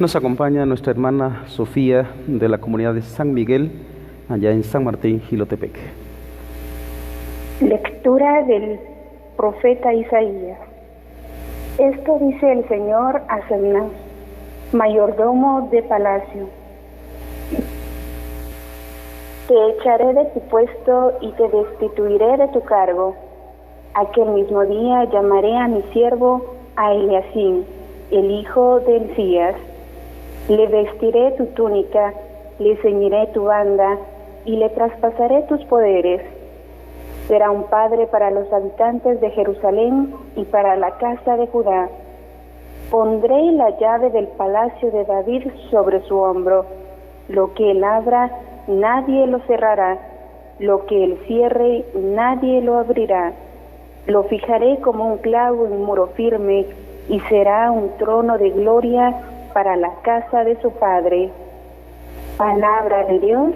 Nos acompaña nuestra hermana Sofía de la comunidad de San Miguel, allá en San Martín, Jilotepec. Lectura del profeta Isaías. Esto dice el Señor a Semnás, mayordomo de palacio: te echaré de tu puesto y te destituiré de tu cargo. Aquel mismo día llamaré a mi siervo, a Eliacim, el hijo de Hilcías. Le vestiré tu túnica, le ceñiré tu banda, y le traspasaré tus poderes. Será un padre para los habitantes de Jerusalén y para la casa de Judá. Pondré la llave del palacio de David sobre su hombro. Lo que él abra, nadie lo cerrará. Lo que él cierre, nadie lo abrirá. Lo fijaré como un clavo en muro firme, y será un trono de gloria para la casa de su padre. Palabra de Dios.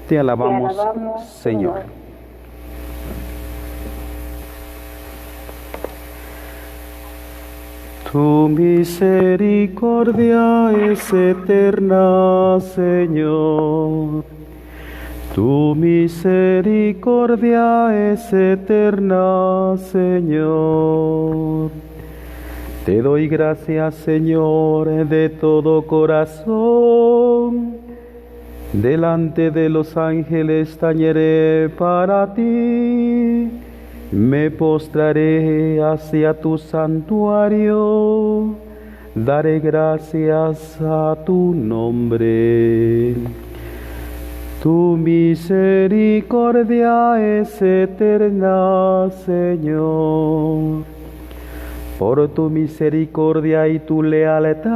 Te alabamos, Señor. Tu misericordia es eterna, Señor. Tu misericordia es eterna, Señor. Te doy gracias, Señor, de todo corazón. Delante de los ángeles tañeré para ti. Me postraré hacia tu santuario. Daré gracias a tu nombre. Tu misericordia es eterna, Señor. Por tu misericordia y tu lealtad,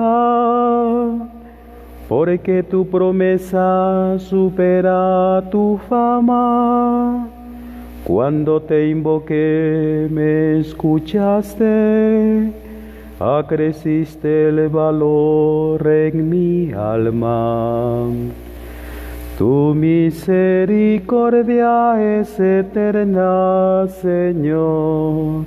porque tu promesa supera tu fama. Cuando te invoqué, me escuchaste, acreciste el valor en mi alma. Tu misericordia es eterna, Señor.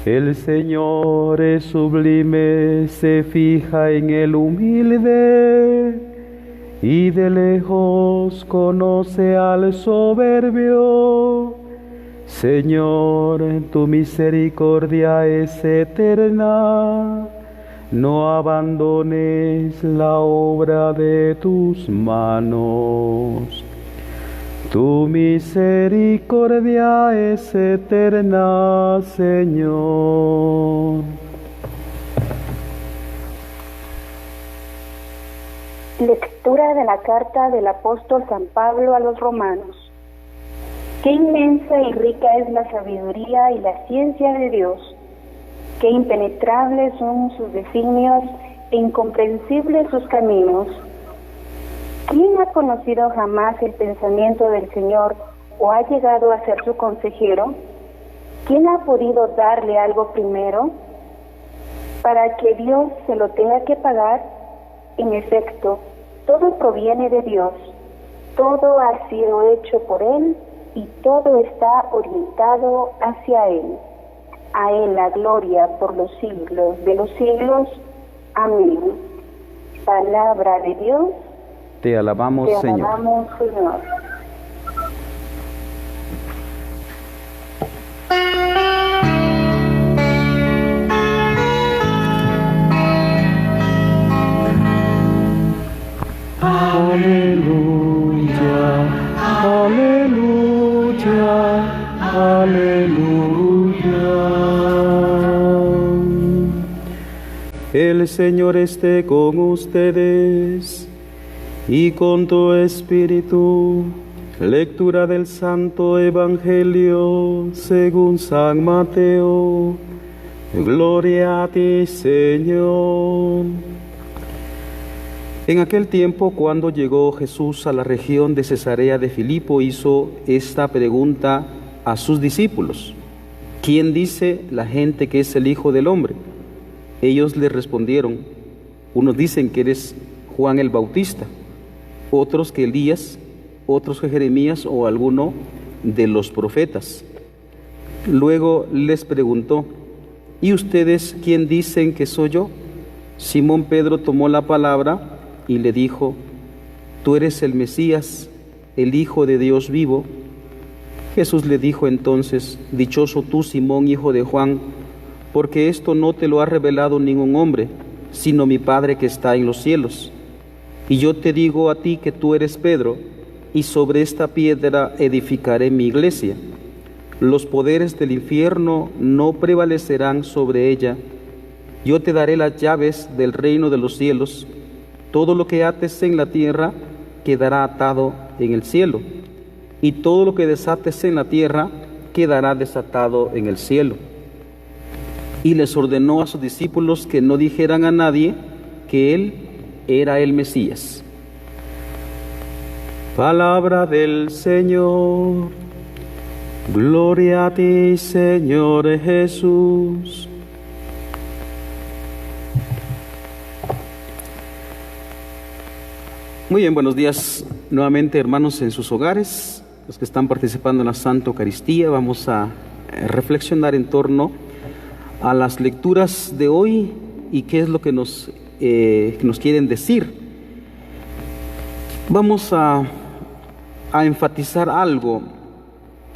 El Señor es sublime, se fija en el humilde, y de lejos conoce al soberbio. Señor, tu misericordia es eterna, no abandones la obra de tus manos. Tu misericordia es eterna, Señor. Lectura de la carta del apóstol San Pablo a los romanos. Qué inmensa y rica es la sabiduría y la ciencia de Dios. Qué impenetrables son sus designios e incomprensibles sus caminos. ¿Quién ha conocido jamás el pensamiento del Señor o ha llegado a ser su consejero? ¿Quién ha podido darle algo primero para que Dios se lo tenga que pagar? En efecto, todo proviene de Dios, todo ha sido hecho por Él y todo está orientado hacia Él. A Él la gloria por los siglos de los siglos. Amén. Palabra de Dios. Te alabamos, Señor. Te alabamos, Señor. Aleluya, aleluya, aleluya. El Señor esté con ustedes y con tu espíritu. Lectura del Santo Evangelio según San Mateo. Gloria a ti, Señor. En aquel tiempo, cuando llegó Jesús a la región de Cesarea de Filipo, hizo esta pregunta a sus discípulos: ¿quién dice la gente que es el Hijo del Hombre? Ellos le respondieron: unos dicen que eres Juan el Bautista, otros que Elías, otros que Jeremías o alguno de los profetas. Luego les preguntó: ¿y ustedes quién dicen que soy yo? Simón Pedro tomó la palabra y le dijo: Tú eres el Mesías, el Hijo de Dios vivo. Jesús le dijo entonces: Dichoso tú, Simón, hijo de Juan, porque esto no te lo ha revelado ningún hombre, sino mi Padre que está en los cielos. Y yo te digo a ti que tú eres Pedro, y sobre esta piedra edificaré mi iglesia. Los poderes del infierno no prevalecerán sobre ella. Yo te daré las llaves del reino de los cielos. Todo lo que ates en la tierra quedará atado en el cielo, y todo lo que desates en la tierra quedará desatado en el cielo. Y les ordenó a sus discípulos que no dijeran a nadie que él era el Mesías. Palabra del Señor. Gloria a ti, Señor Jesús. Muy bien, buenos días nuevamente, hermanos, en sus hogares, los que están participando en la Santa Eucaristía. Vamos a reflexionar en torno a las lecturas de hoy y qué es lo que nos quieren decir. Vamos a enfatizar algo,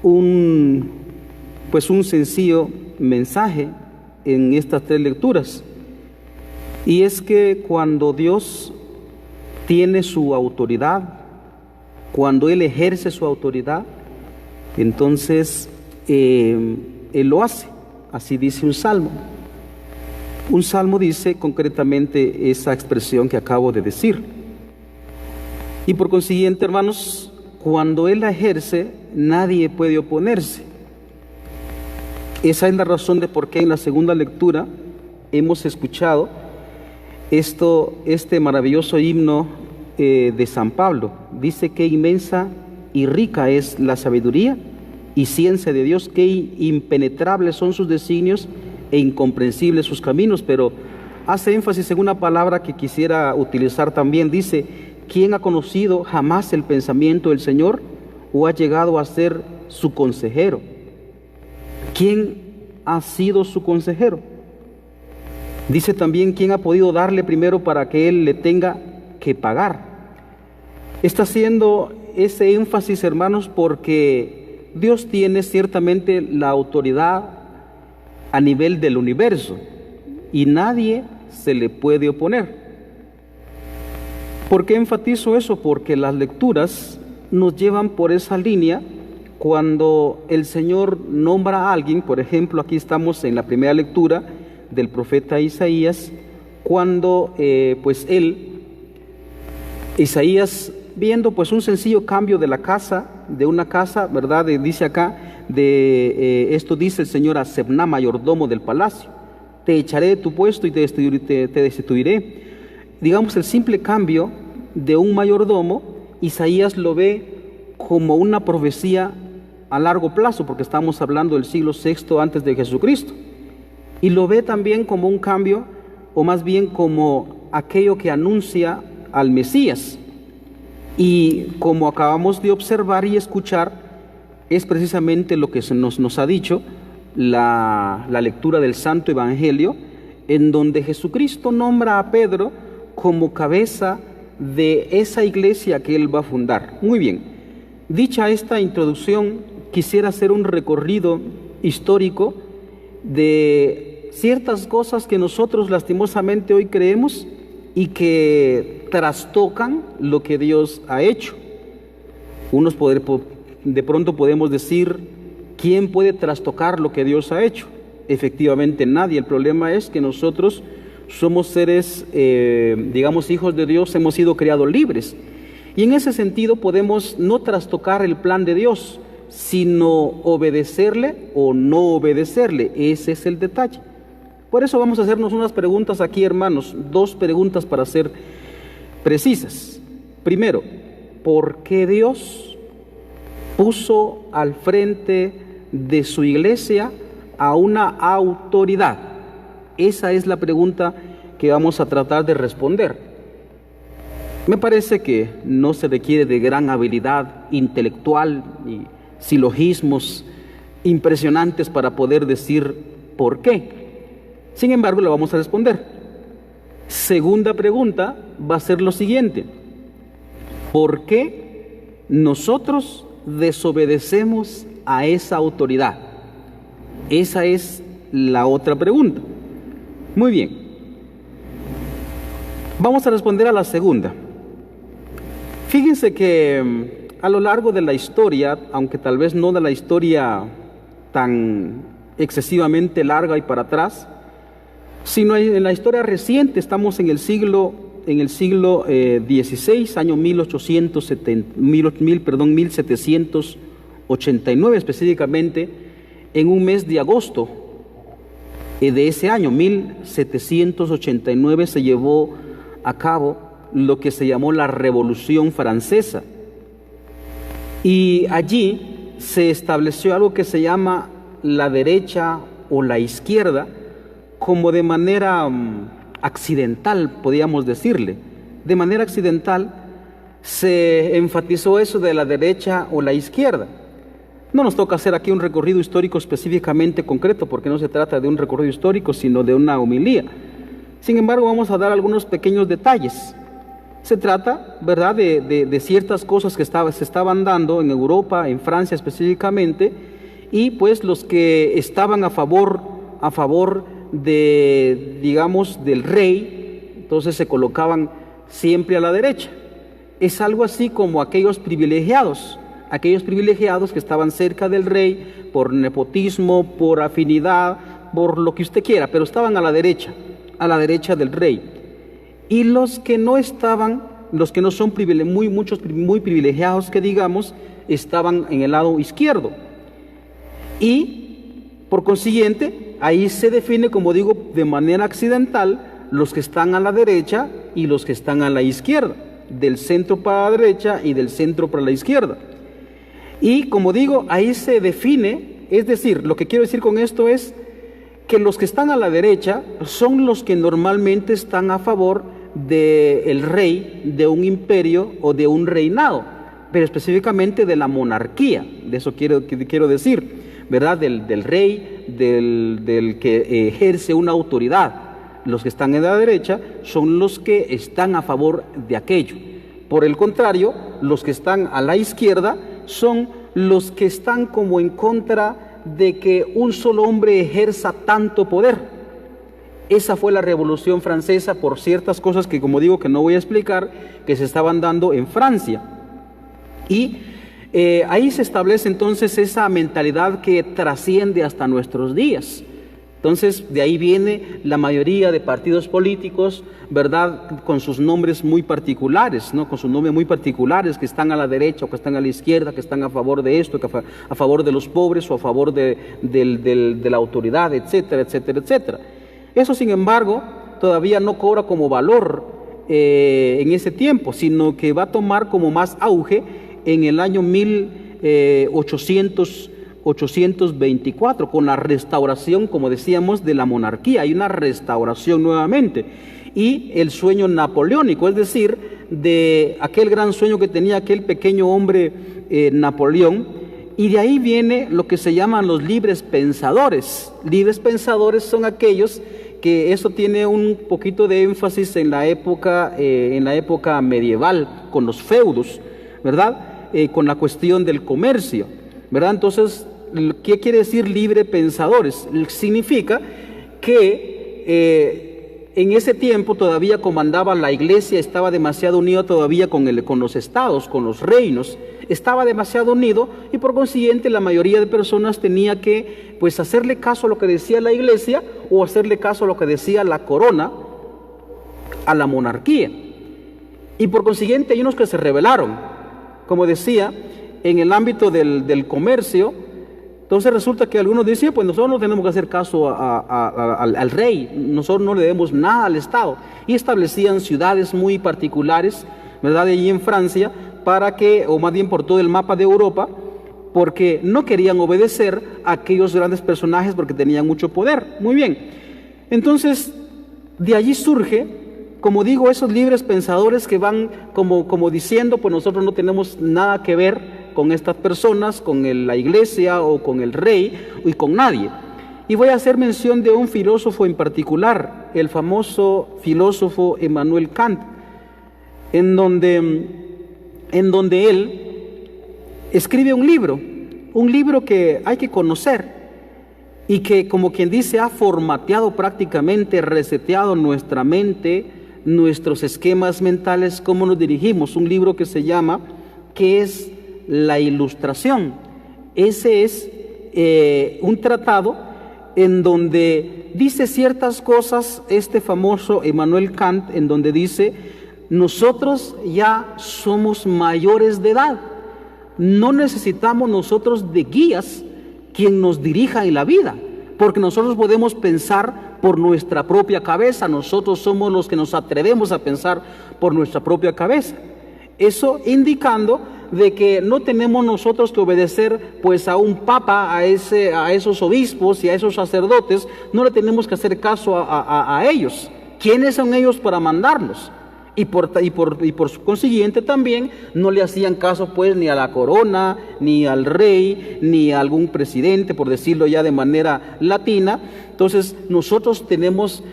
un sencillo mensaje en estas tres lecturas, y es que cuando Dios tiene su autoridad, cuando Él ejerce su autoridad, entonces Él lo hace. Así dice un salmo. Un salmo dice concretamente esa expresión que acabo de decir. Y por consiguiente, hermanos, cuando Él la ejerce, nadie puede oponerse. Esa es la razón de por qué en la segunda lectura hemos escuchado este maravilloso himno de San Pablo. Dice: qué inmensa y rica es la sabiduría y ciencia de Dios, qué impenetrables son sus designios e incomprensibles sus caminos. Pero hace énfasis en una palabra que quisiera utilizar también. Dice: ¿quién ha conocido jamás el pensamiento del Señor o ha llegado a ser su consejero? ¿Quién ha sido su consejero? Dice también: ¿quién ha podido darle primero para que Él le tenga que pagar? Está haciendo ese énfasis, hermanos, porque Dios tiene ciertamente la autoridad a nivel del universo y nadie se le puede oponer. ¿Por qué enfatizo eso? Porque las lecturas nos llevan por esa línea. Cuando el Señor nombra a alguien, por ejemplo, aquí estamos en la primera lectura del profeta Isaías, cuando Isaías, viendo un sencillo cambio de una casa, ¿verdad? Dice acá, esto dice el Señor a Sebna, mayordomo del palacio: te echaré de tu puesto y te destituiré. Digamos, el simple cambio de un mayordomo, Isaías lo ve como una profecía a largo plazo, porque estamos hablando del siglo VI antes de Jesucristo, y lo ve también como un cambio, o más bien como aquello que anuncia al Mesías. Y como acabamos de observar y escuchar, es precisamente lo que nos ha dicho la lectura del Santo Evangelio, en donde Jesucristo nombra a Pedro como cabeza de esa iglesia que Él va a fundar. Muy bien, dicha esta introducción, quisiera hacer un recorrido histórico de ciertas cosas que nosotros lastimosamente hoy creemos y que trastocan lo que Dios ha hecho. De pronto podemos decir: ¿quién puede trastocar lo que Dios ha hecho? Efectivamente nadie. El problema es que nosotros somos seres, hijos de Dios, hemos sido creados libres. Y en ese sentido podemos no trastocar el plan de Dios, sino obedecerle o no obedecerle. Ese es el detalle. Por eso vamos a hacernos unas preguntas aquí, hermanos, dos preguntas para ser precisas. Primero, ¿por qué Dios puso al frente de su iglesia a una autoridad? Esa es la pregunta que vamos a tratar de responder. Me parece que no se requiere de gran habilidad intelectual y silogismos impresionantes para poder decir por qué. Sin embargo, lo vamos a responder. Segunda pregunta va a ser lo siguiente: ¿por qué nosotros desobedecemos a esa autoridad? Esa es la otra pregunta. Muy bien. Vamos a responder a la segunda. Fíjense que a lo largo de la historia, aunque tal vez no de la historia tan excesivamente larga y para atrás, sino en la historia reciente, estamos en el siglo XVI, año 1789 específicamente, en un mes de agosto de ese año, 1789, se llevó a cabo lo que se llamó la Revolución Francesa. Y allí se estableció algo que se llama la derecha o la izquierda, como de manera accidental, podríamos decirle. De manera accidental se enfatizó eso de la derecha o la izquierda. No nos toca hacer aquí un recorrido histórico específicamente concreto, porque no se trata de un recorrido histórico, sino de una homilía. Sin embargo, vamos a dar algunos pequeños detalles. Se trata, ¿verdad?, de ciertas cosas que se estaban dando en Europa, en Francia específicamente, y pues los que estaban a favor de, digamos, del rey, entonces se colocaban siempre a la derecha. Es algo así como aquellos privilegiados que estaban cerca del rey por nepotismo, por afinidad, por lo que usted quiera, pero estaban a la derecha del rey. Y los que no estaban, los que no son muy privilegiados, que digamos, estaban en el lado izquierdo. Y por consiguiente, ahí se define, como digo, de manera accidental, los que están a la derecha y los que están a la izquierda, del centro para la derecha y del centro para la izquierda. Y como digo, ahí se define, es decir, lo que quiero decir con esto es que los que están a la derecha son los que normalmente están a favor del rey, de un imperio o de un reinado, pero específicamente de la monarquía. De eso quiero decir, ¿verdad? Del rey, del que ejerce una autoridad. Los que están en la derecha son los que están a favor de aquello. Por el contrario, los que están a la izquierda son los que están como en contra de que un solo hombre ejerza tanto poder. Esa fue la Revolución Francesa por ciertas cosas que, como digo, que no voy a explicar, que se estaban dando en Francia. Y ahí se establece entonces esa mentalidad que trasciende hasta nuestros días. Entonces, de ahí viene la mayoría de partidos políticos, ¿verdad?, con sus nombres muy particulares, ¿no?, con sus nombres muy particulares, que están a la derecha o que están a la izquierda, que están a favor de esto, que a favor de los pobres o a favor de la autoridad, etcétera, etcétera, etcétera. Eso, sin embargo, todavía no cobra como valor en ese tiempo, sino que va a tomar como más auge en el año 1824, con la restauración, como decíamos, de la monarquía. Hay una restauración nuevamente. Y el sueño napoleónico, es decir, de aquel gran sueño que tenía aquel pequeño hombre Napoleón. Y de ahí viene lo que se llaman los libres pensadores. Libres pensadores son aquellos que eso tiene un poquito de énfasis en la época medieval, con los feudos, ¿verdad?, con la cuestión del comercio, ¿verdad? Entonces, ¿qué quiere decir libre pensadores? Significa que en ese tiempo todavía comandaba la iglesia, estaba demasiado unido todavía con los estados, con los reinos, estaba demasiado unido, y por consiguiente la mayoría de personas tenía que pues hacerle caso a lo que decía la iglesia o hacerle caso a lo que decía la corona, a la monarquía. Y por consiguiente hay unos que se rebelaron, como decía, en el ámbito del comercio. Entonces resulta que algunos decían, pues nosotros no tenemos que hacer caso al rey, nosotros no le debemos nada al Estado, y establecían ciudades muy particulares, ¿verdad?, allí en Francia, para que, o más bien por todo el mapa de Europa, porque no querían obedecer a aquellos grandes personajes porque tenían mucho poder. Muy bien, entonces de allí surge, como digo, esos libres pensadores que van como diciendo, pues nosotros no tenemos nada que ver con estas personas, con la iglesia o con el rey y con nadie. Y voy a hacer mención de un filósofo en particular, el famoso filósofo Immanuel Kant, en donde él escribe un libro que hay que conocer y que, como quien dice, ha formateado prácticamente, reseteado nuestra mente, nuestros esquemas mentales, cómo nos dirigimos. Un libro que se llama ¿Qué es la Ilustración? Ese es un tratado en donde dice ciertas cosas, este famoso Immanuel Kant, en donde dice: nosotros ya somos mayores de edad, no necesitamos nosotros de guías quien nos dirija en la vida, porque nosotros podemos pensar por nuestra propia cabeza, nosotros somos los que nos atrevemos a pensar por nuestra propia cabeza. Eso indicando de que no tenemos nosotros que obedecer pues a un papa, a esos obispos y a esos sacerdotes, no le tenemos que hacer caso a ellos. ¿Quiénes son ellos para mandarnos? Y por consiguiente también no le hacían caso pues ni a la corona, ni al rey, ni a algún presidente, por decirlo ya de manera latina. Entonces nosotros tenemos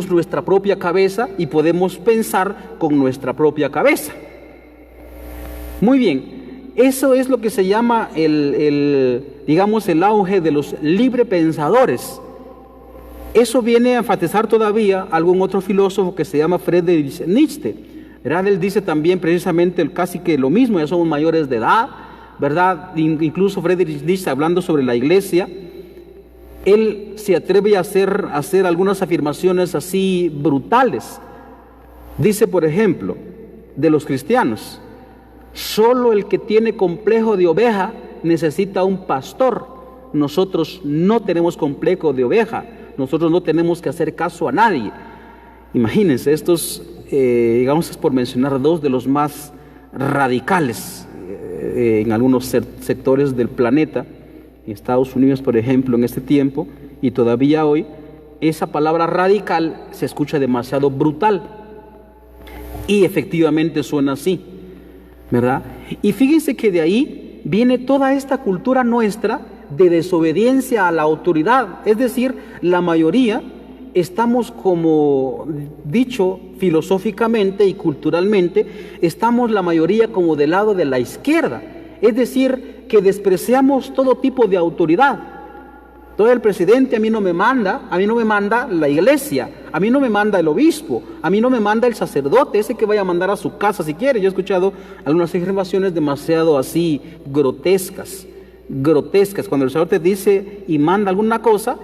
nuestra propia cabeza y podemos pensar con nuestra propia cabeza. Muy bien, eso es lo que se llama digamos, el auge de los librepensadores. Eso viene a enfatizar todavía algún otro filósofo que se llama Friedrich Nietzsche, ¿verdad? Él dice también precisamente casi que lo mismo, ya somos mayores de edad, ¿verdad? Incluso Friedrich Nietzsche, hablando sobre la iglesia, él se atreve a hacer algunas afirmaciones así brutales. Dice, por ejemplo, de los cristianos: solo el que tiene complejo de oveja necesita un pastor. Nosotros no tenemos complejo de oveja. Nosotros no tenemos que hacer caso a nadie. Imagínense, estos, digamos, es por mencionar dos de los más radicales en algunos sectores del planeta, en Estados Unidos, por ejemplo, en este tiempo, y todavía hoy, esa palabra radical se escucha demasiado brutal. Y efectivamente suena así, ¿verdad? Y fíjense que de ahí viene toda esta cultura nuestra de desobediencia a la autoridad. Es decir, la mayoría estamos, como dicho filosóficamente y culturalmente, estamos la mayoría como del lado de la izquierda. Es decir, que despreciamos todo tipo de autoridad. Todo el presidente a mí no me manda la iglesia, a mí no me manda el obispo, a mí no me manda el sacerdote, ese que vaya a mandar a su casa si quiere. Yo he escuchado algunas afirmaciones demasiado así grotescas. Cuando el sacerdote dice y manda alguna cosa,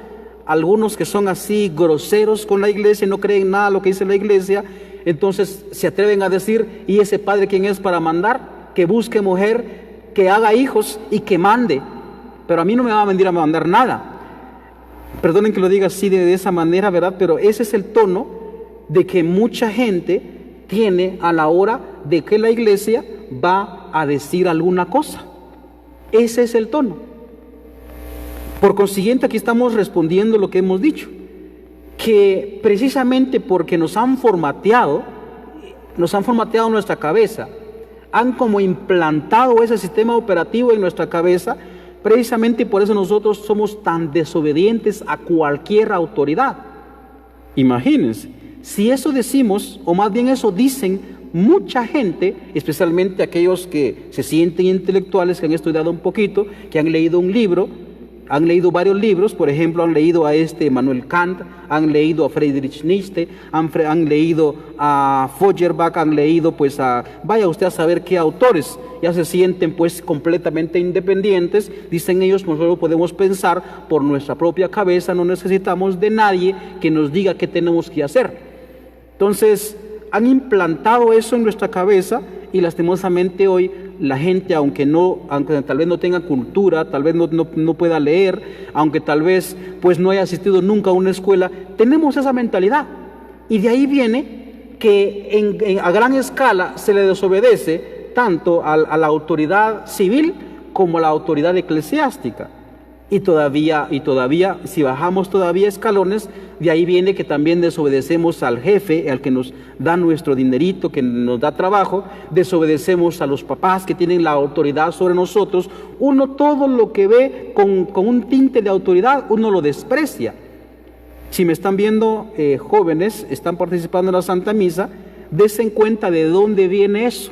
algunos que son así groseros con la iglesia, no creen nada de lo que dice la iglesia, entonces se atreven a decir: ¿y ese padre quién es para mandar? Que busque mujer, que haga hijos y que mande, pero a mí no me va a venir a mandar nada. Perdonen que lo diga así de esa manera, ¿verdad? Pero ese es el tono de que mucha gente tiene a la hora de que la iglesia va a decir alguna cosa. Ese es el tono. Por consiguiente, aquí estamos respondiendo lo que hemos dicho, que precisamente porque nos han formateado nuestra cabeza, han como implantado ese sistema operativo en nuestra cabeza, precisamente por eso nosotros somos tan desobedientes a cualquier autoridad. Imagínense, si eso decimos, o más bien eso dicen mucha gente, especialmente aquellos que se sienten intelectuales, que han estudiado un poquito, que han leído un libro, han leído varios libros, por ejemplo, han leído a Immanuel Kant, han leído a Friedrich Nietzsche, han leído a Feuerbach, han leído pues vaya usted a saber qué autores, ya se sienten pues completamente independientes, dicen ellos: nosotros podemos pensar por nuestra propia cabeza, no necesitamos de nadie que nos diga qué tenemos que hacer. Entonces, han implantado eso en nuestra cabeza y lastimosamente hoy la gente, aunque tal vez no tenga cultura, tal vez no pueda leer, aunque tal vez pues no haya asistido nunca a una escuela, tenemos esa mentalidad. Y de ahí viene que a gran escala se le desobedece tanto a la autoridad civil como a la autoridad eclesiástica. Y todavía, si bajamos todavía escalones, de ahí viene que también desobedecemos al jefe, al que nos da nuestro dinerito, que nos da trabajo, desobedecemos a los papás que tienen la autoridad sobre nosotros. Uno todo lo que ve con un tinte de autoridad, uno lo desprecia. Si me están viendo jóvenes, están participando en la Santa Misa, dense cuenta de dónde viene eso.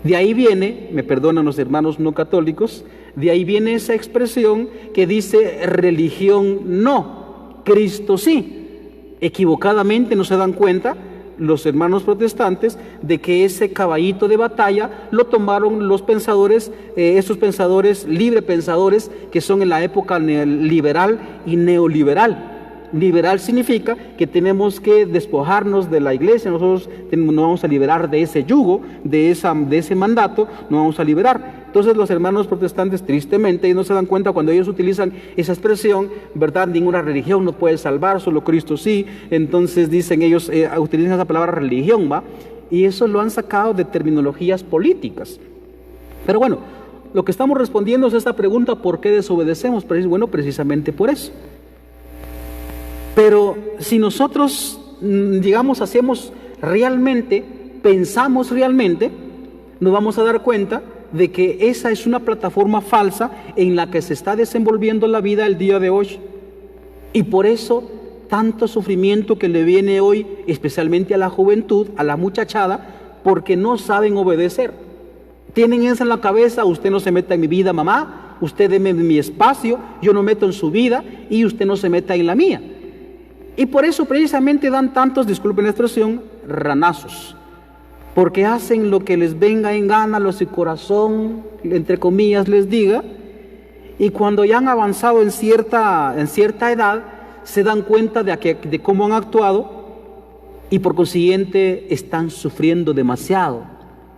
De ahí viene, me perdonan los hermanos no católicos, de ahí viene esa expresión que dice religión no, Cristo sí. Equivocadamente no se dan cuenta los hermanos protestantes de que ese caballito de batalla lo tomaron los pensadores, esos pensadores, libre-pensadores, que son en la época liberal y neoliberal. Liberal significa que tenemos que despojarnos de la iglesia, nosotros nos vamos a liberar de ese yugo, de ese mandato, nos vamos a liberar. Entonces los hermanos protestantes, tristemente, ellos no se dan cuenta cuando ellos utilizan esa expresión, ¿verdad? Ninguna religión nos puede salvar, solo Cristo sí. Entonces dicen ellos, utilizan esa palabra religión, ¿va? Y eso lo han sacado de terminologías políticas. Pero bueno, lo que estamos respondiendo es esta pregunta, ¿por qué desobedecemos? Bueno, precisamente por eso. Pero si nosotros, digamos, hacemos realmente, pensamos realmente, nos vamos a dar cuenta de que esa es una plataforma falsa en la que se está desenvolviendo la vida el día de hoy. Y por eso tanto sufrimiento que le viene hoy, especialmente a la juventud, a la muchachada, porque no saben obedecer. Tienen eso en la cabeza: usted no se meta en mi vida, mamá, usted deme mi espacio, yo no meto en su vida y usted no se meta en la mía. Y por eso precisamente dan tantos, disculpen la expresión, ranazos, porque hacen lo que les venga en gana, lo que su corazón, entre comillas, les diga, y cuando ya han avanzado en cierta edad, se dan cuenta de cómo han actuado, y por consiguiente están sufriendo demasiado.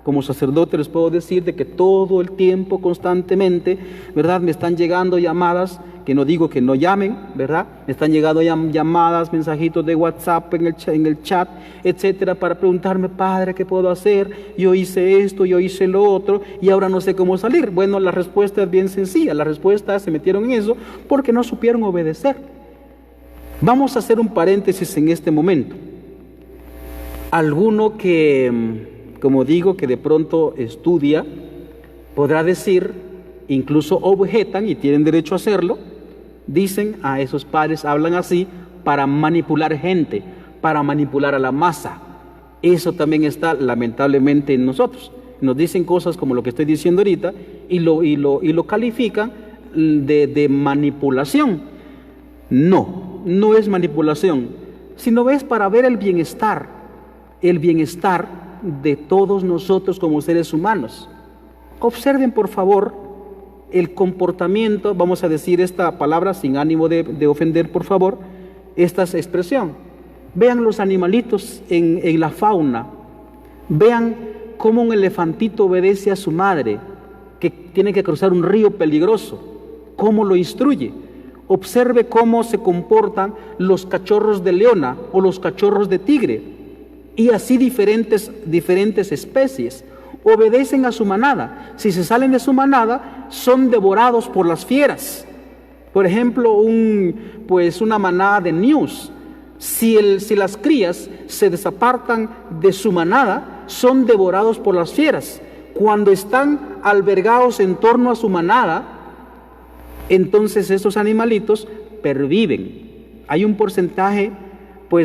Como sacerdote les puedo decir de que todo el tiempo, constantemente, ¿verdad?, me están llegando llamadas, que no digo que no llamen, ¿verdad? Me están llegando llamadas, mensajitos de WhatsApp en el chat, etcétera, para preguntarme: padre, ¿qué puedo hacer? Yo hice esto, yo hice lo otro, y ahora no sé cómo salir. Bueno, la respuesta es bien sencilla. La respuesta es: se metieron en eso porque no supieron obedecer. Vamos a hacer un paréntesis en este momento. Alguno que, como digo, que de pronto estudia, podrá decir, incluso objetan, y tienen derecho a hacerlo, dicen: a esos padres hablan así para manipular gente, para manipular a la masa. Eso también está lamentablemente en nosotros. Nos dicen cosas como lo que estoy diciendo ahorita y lo califican de manipulación. No es manipulación, sino es para ver el bienestar de todos nosotros como seres humanos. Observen, por favor, el comportamiento, vamos a decir esta palabra sin ánimo de ofender, por favor, esta expresión. Vean los animalitos en la fauna. Vean cómo un elefantito obedece a su madre, que tiene que cruzar un río peligroso, cómo lo instruye. Observe cómo se comportan los cachorros de leona o los cachorros de tigre, y así diferentes especies. Obedecen a su manada. Si se salen de su manada, son devorados por las fieras. Por ejemplo, una manada de ñus, si las crías se desapartan de su manada, son devorados por las fieras. Cuando están albergados en torno a su manada, entonces esos animalitos perviven. Hay un porcentaje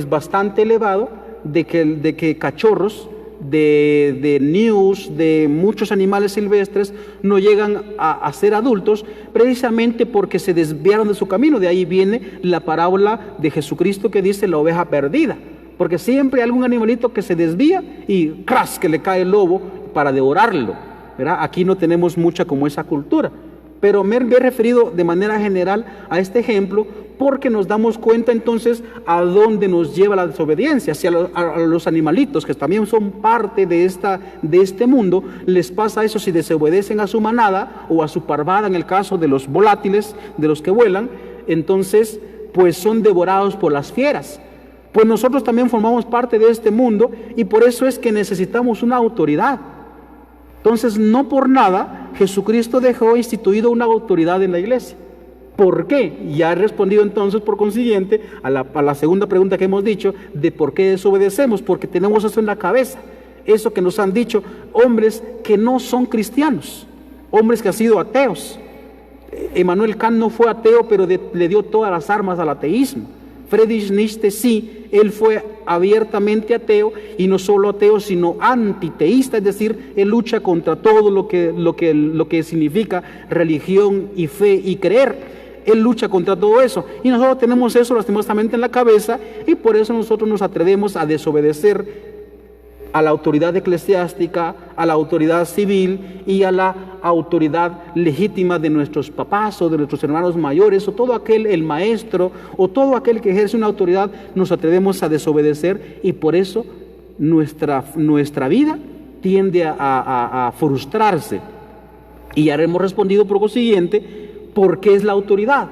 bastante elevado de que cachorros de ñus, de muchos animales silvestres, no llegan a ser adultos, precisamente porque se desviaron de su camino. De ahí viene la parábola de Jesucristo que dice: la oveja perdida, porque siempre hay algún animalito que se desvía y ¡cras!, que le cae el lobo para devorarlo, ¿verdad? Aquí no tenemos mucha como esa cultura, pero me he referido de manera general a este ejemplo porque nos damos cuenta entonces a dónde nos lleva la desobediencia. Hacia los animalitos, que también son parte de este mundo, les pasa eso si desobedecen a su manada o a su parvada, en el caso de los volátiles, de los que vuelan, entonces son devorados por las fieras. Pues nosotros también formamos parte de este mundo, y por eso es que necesitamos una autoridad. Entonces, no por nada Jesucristo dejó instituido una autoridad en la iglesia. ¿Por qué? Ya he respondido entonces, por consiguiente, a la segunda pregunta que hemos dicho, de por qué desobedecemos. Porque tenemos eso en la cabeza, eso que nos han dicho hombres que no son cristianos, hombres que han sido ateos. Emmanuel Kant no fue ateo, pero le dio todas las armas al ateísmo. Friedrich Nietzsche sí, él fue abiertamente ateo, y no solo ateo, sino antiteísta, es decir, él lucha contra todo lo que significa religión y fe y creer. Él lucha contra todo eso, y nosotros tenemos eso lastimosamente en la cabeza, y por eso nosotros nos atrevemos a desobedecer a la autoridad eclesiástica, a la autoridad civil y a la autoridad legítima de nuestros papás o de nuestros hermanos mayores, o todo aquel, el maestro, o todo aquel que ejerce una autoridad. Nos atrevemos a desobedecer, y por eso nuestra vida tiende a frustrarse. Y ya hemos respondido por lo siguiente: ¿por qué es la autoridad?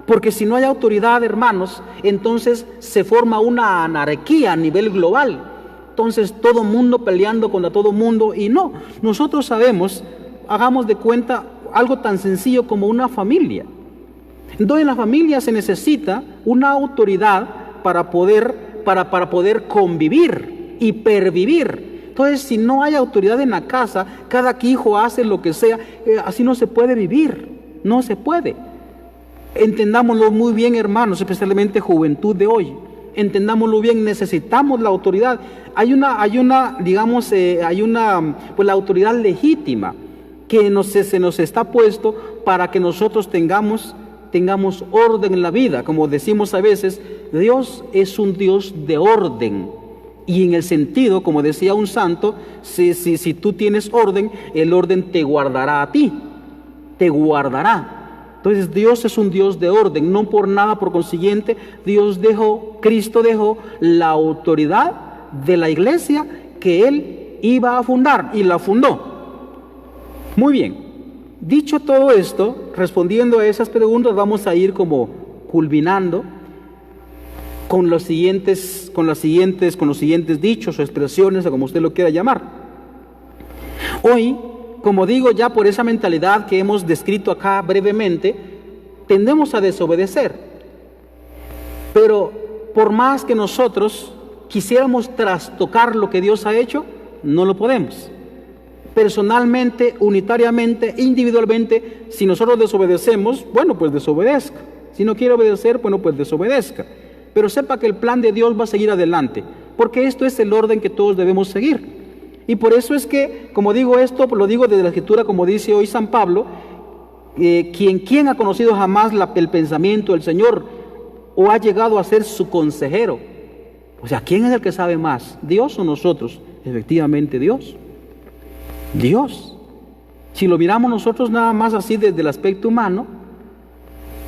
Porque si no hay autoridad, hermanos, entonces se forma una anarquía a nivel global. Entonces todo mundo peleando contra todo mundo, y no, nosotros sabemos, hagamos de cuenta algo tan sencillo como una familia. Entonces en la familia se necesita una autoridad para poder convivir y pervivir. Entonces, si no hay autoridad en la casa, cada hijo hace lo que sea, así no se puede vivir. No se puede. Entendámoslo muy bien, hermanos, especialmente juventud de hoy. Entendámoslo bien, necesitamos la autoridad. Hay una pues la autoridad legítima que se nos está puesto para que nosotros tengamos orden en la vida. Como decimos a veces, Dios es un Dios de orden. Y en el sentido, como decía un santo, si tú tienes orden, el orden te guardará a ti. Te guardará. Entonces Dios es un Dios de orden, no por nada, por consiguiente, Cristo dejó la autoridad de la iglesia que Él iba a fundar, y la fundó. Muy bien, dicho todo esto, respondiendo a esas preguntas, vamos a ir como culminando con los siguientes dichos o expresiones, o como usted lo quiera llamar. Hoy, como digo, ya por esa mentalidad que hemos descrito acá brevemente, tendemos a desobedecer. Pero por más que nosotros quisiéramos trastocar lo que Dios ha hecho, no lo podemos. Personalmente, unitariamente, individualmente, si nosotros desobedecemos, bueno, pues desobedezca. Si no quiere obedecer, bueno, pues desobedezca. Pero sepa que el plan de Dios va a seguir adelante, porque esto es el orden que todos debemos seguir. Y por eso es que, como digo esto, lo digo desde la Escritura, como dice hoy San Pablo, ¿quién ha conocido jamás el pensamiento del Señor, o ha llegado a ser su consejero? O sea, ¿quién es el que sabe más? ¿Dios o nosotros? Efectivamente, Dios. Dios. Si lo miramos nosotros nada más así desde el aspecto humano,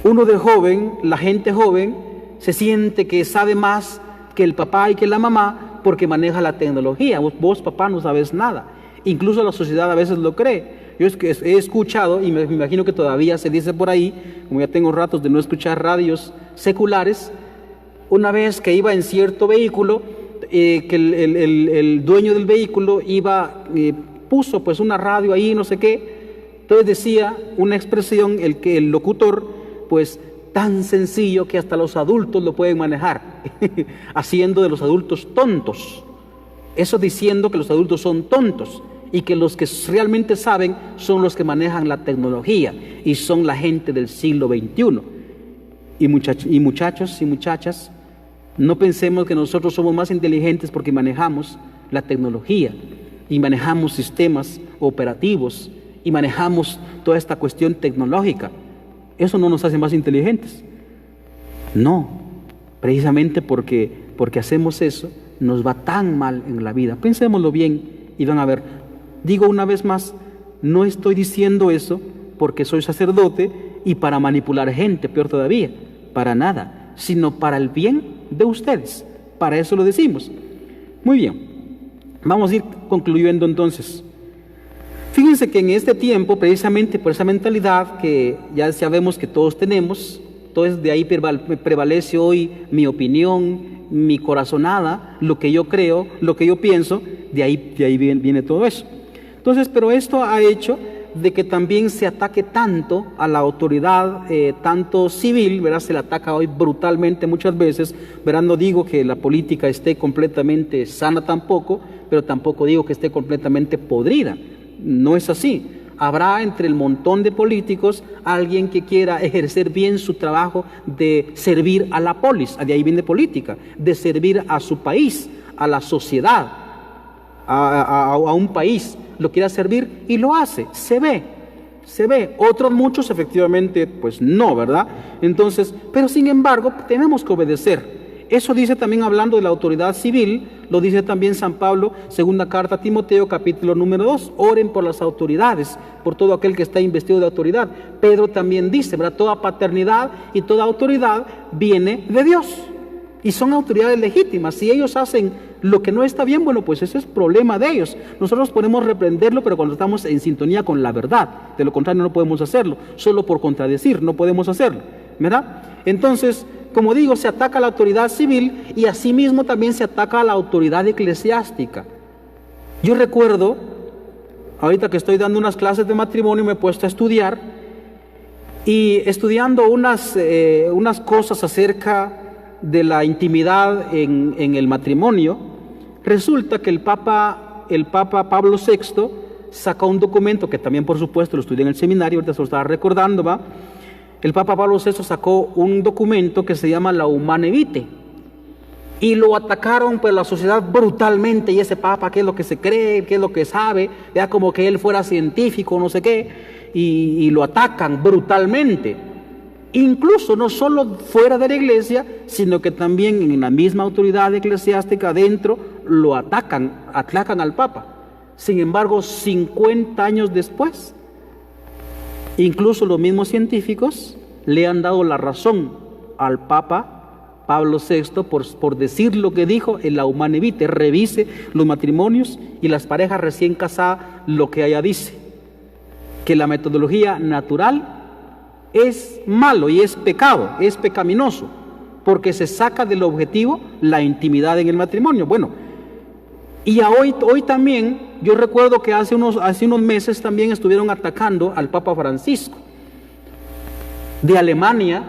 uno de joven, la gente joven, se siente que sabe más que el papá y que la mamá, porque maneja la tecnología. Vos, papá, no sabes nada. Incluso la sociedad a veces lo cree. Yo he escuchado, y me imagino que todavía se dice por ahí, como ya tengo ratos de no escuchar radios seculares, una vez que iba en cierto vehículo, que el dueño del vehículo puso pues una radio ahí, no sé qué. Entonces decía una expresión, el locutor, pues tan sencillo que hasta los adultos lo pueden manejar, haciendo de los adultos tontos. Eso diciendo que los adultos son tontos, y que los que realmente saben son los que manejan la tecnología, y son la gente del siglo XXI. Y muchachos y muchachas, no pensemos que nosotros somos más inteligentes porque manejamos la tecnología, y manejamos sistemas operativos, y manejamos toda esta cuestión tecnológica. Eso no nos hace más inteligentes. No, precisamente porque hacemos eso, nos va tan mal en la vida. Pensémoslo bien y van a ver. Digo una vez más, no estoy diciendo eso porque soy sacerdote y para manipular gente, peor todavía, para nada, sino para el bien de ustedes. Para eso lo decimos. Muy bien, vamos a ir concluyendo entonces. Fíjense que en este tiempo, precisamente por esa mentalidad que ya sabemos que todos tenemos, entonces de ahí prevalece hoy mi opinión, mi corazonada, lo que yo creo, lo que yo pienso, de ahí viene todo eso. Entonces, pero esto ha hecho de que también se ataque tanto a la autoridad, tanto civil, ¿verdad? Se le ataca hoy brutalmente muchas veces, ¿verdad? No digo que la política esté completamente sana tampoco, pero tampoco digo que esté completamente podrida. No es así. Habrá entre el montón de políticos alguien que quiera ejercer bien su trabajo de servir a la polis, de ahí viene política, de servir a su país, a la sociedad, a un país, lo quiera servir y lo hace, se ve. Otros muchos efectivamente pues no, ¿verdad? Entonces, pero sin embargo tenemos que obedecer. Eso dice también, hablando de la autoridad civil, lo dice también San Pablo, segunda carta a Timoteo, capítulo número 2, oren por las autoridades, por todo aquel que está investido de autoridad. Pedro también dice, ¿verdad? Toda paternidad y toda autoridad viene de Dios y son autoridades legítimas. Si ellos hacen lo que no está bien, bueno, pues ese es problema de ellos. Nosotros podemos reprenderlo, pero cuando estamos en sintonía con la verdad. De lo contrario no podemos hacerlo, solo por contradecir no podemos hacerlo, ¿verdad? Entonces, como digo, se ataca a la autoridad civil y asimismo también se ataca a la autoridad eclesiástica. Yo recuerdo, ahorita que estoy dando unas clases de matrimonio, me he puesto a estudiar y estudiando unas cosas acerca de la intimidad en el matrimonio, resulta que el Papa Pablo VI sacó un documento que también por supuesto lo estudié en el seminario, ahorita se lo estaba recordando, ¿va? El Papa Pablo VI sacó un documento que se llama la Humane Vitae y lo atacaron pues la sociedad brutalmente. Y ese Papa, ¿qué es lo que se cree? ¿Qué es lo que sabe? Ya como que él fuera científico, no sé qué, y lo atacan brutalmente. Incluso no solo fuera de la iglesia, sino que también en la misma autoridad eclesiástica adentro lo atacan al Papa. Sin embargo, 50 años después, incluso los mismos científicos le han dado la razón al Papa Pablo VI por decir lo que dijo en la Humane Vitae. Revise los matrimonios y las parejas recién casadas, lo que ella dice, que la metodología natural es malo y es pecado, es pecaminoso, porque se saca del objetivo la intimidad en el matrimonio. Bueno, y hoy también, yo recuerdo que hace unos meses también estuvieron atacando al Papa Francisco de Alemania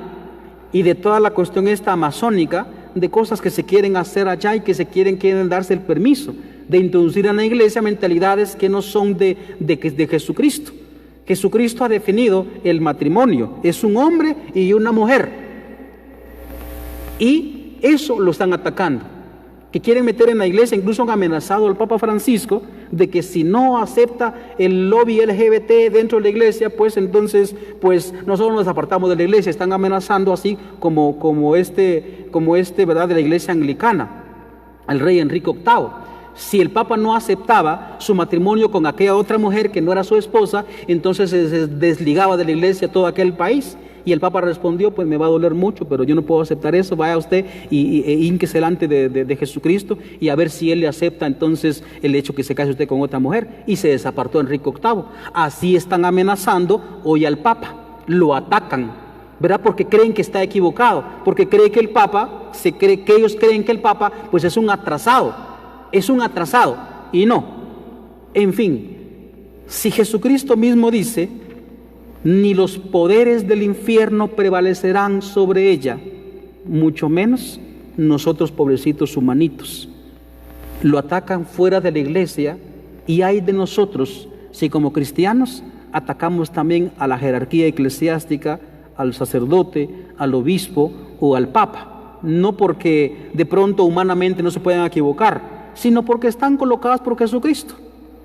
y de toda la cuestión esta amazónica, de cosas que se quieren hacer allá y que quieren darse el permiso de introducir en la iglesia mentalidades que no son de Jesucristo. Jesucristo ha definido el matrimonio, es un hombre y una mujer, y eso lo están atacando, que quieren meter en la iglesia. Incluso han amenazado al Papa Francisco de que si no acepta el lobby LGBT dentro de la iglesia, pues entonces pues nosotros nos apartamos de la iglesia. Están amenazando así como este, ¿verdad?, de la iglesia anglicana, al rey Enrique VIII. Si el Papa no aceptaba su matrimonio con aquella otra mujer que no era su esposa, entonces se desligaba de la iglesia todo aquel país. Y el Papa respondió, pues me va a doler mucho, pero yo no puedo aceptar eso. Vaya usted e hínquese delante de Jesucristo y a ver si Él le acepta entonces el hecho que se case usted con otra mujer. Y se desapartó Enrique VIII. Así están amenazando hoy al Papa, lo atacan, ¿verdad? Porque creen que está equivocado, porque cree que el Papa, ellos creen que el Papa pues es un atrasado, y no. En fin, si Jesucristo mismo dice, ni los poderes del infierno prevalecerán sobre ella, mucho menos nosotros pobrecitos humanitos. Lo atacan fuera de la iglesia y hay de nosotros si como cristianos atacamos también a la jerarquía eclesiástica, al sacerdote, al obispo o al papa, no porque de pronto humanamente no se puedan equivocar, sino porque están colocadas por Jesucristo.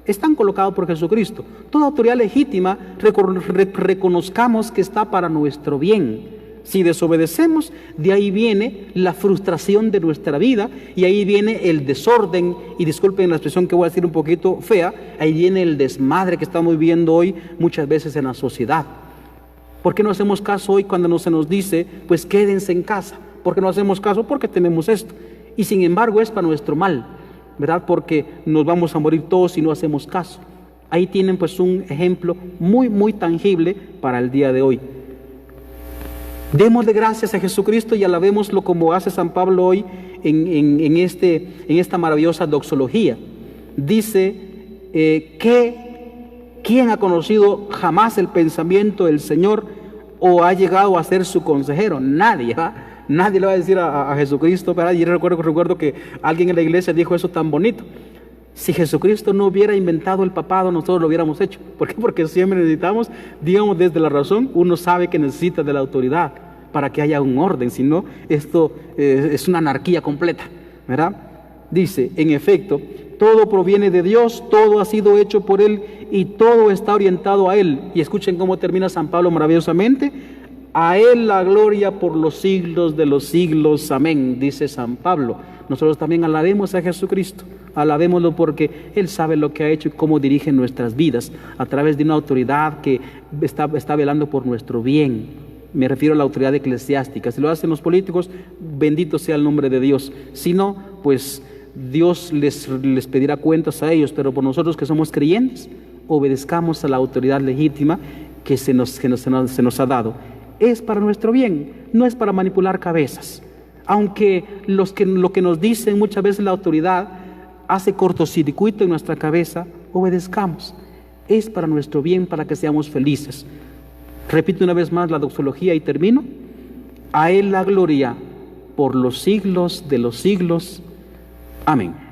Están colocados por Jesucristo. Toda autoridad legítima reconozcamos que está para nuestro bien. Si desobedecemos, de ahí viene la frustración de nuestra vida y ahí viene el desorden, y disculpen la expresión que voy a decir un poquito fea, ahí viene el desmadre que estamos viviendo hoy muchas veces en la sociedad. ¿Por qué no hacemos caso hoy cuando se nos dice, pues quédense en casa? ¿Por qué no hacemos caso? Porque tenemos esto. Y sin embargo es para nuestro mal, ¿verdad? Porque nos vamos a morir todos si no hacemos caso. Ahí tienen pues un ejemplo muy, muy tangible para el día de hoy. Démosle gracias a Jesucristo y alabémoslo como hace San Pablo hoy en esta maravillosa doxología. Dice ¿quién ha conocido jamás el pensamiento del Señor o ha llegado a ser su consejero? Nadie, ¿verdad? Nadie le va a decir a Jesucristo, ¿verdad? Y recuerdo que alguien en la iglesia dijo eso tan bonito. Si Jesucristo no hubiera inventado el papado, nosotros lo hubiéramos hecho. ¿Por qué? Porque siempre necesitamos, digamos, desde la razón, uno sabe que necesita de la autoridad para que haya un orden, si no, esto es una anarquía completa, ¿verdad? Dice, en efecto, todo proviene de Dios, todo ha sido hecho por Él y todo está orientado a Él. Y escuchen cómo termina San Pablo maravillosamente. A Él la gloria por los siglos de los siglos. Amén, dice San Pablo. Nosotros también alabemos a Jesucristo, alabémoslo porque Él sabe lo que ha hecho y cómo dirige nuestras vidas a través de una autoridad que está velando por nuestro bien. Me refiero a la autoridad eclesiástica. Si lo hacen los políticos, bendito sea el nombre de Dios. Si no, pues Dios les pedirá cuentas a ellos, pero por nosotros que somos creyentes, obedezcamos a la autoridad legítima que se nos ha dado. Es para nuestro bien, no es para manipular cabezas. Aunque lo que nos dicen muchas veces la autoridad hace cortocircuito en nuestra cabeza, obedezcamos. Es para nuestro bien, para que seamos felices. Repito una vez más la doxología y termino. A Él la gloria por los siglos de los siglos. Amén.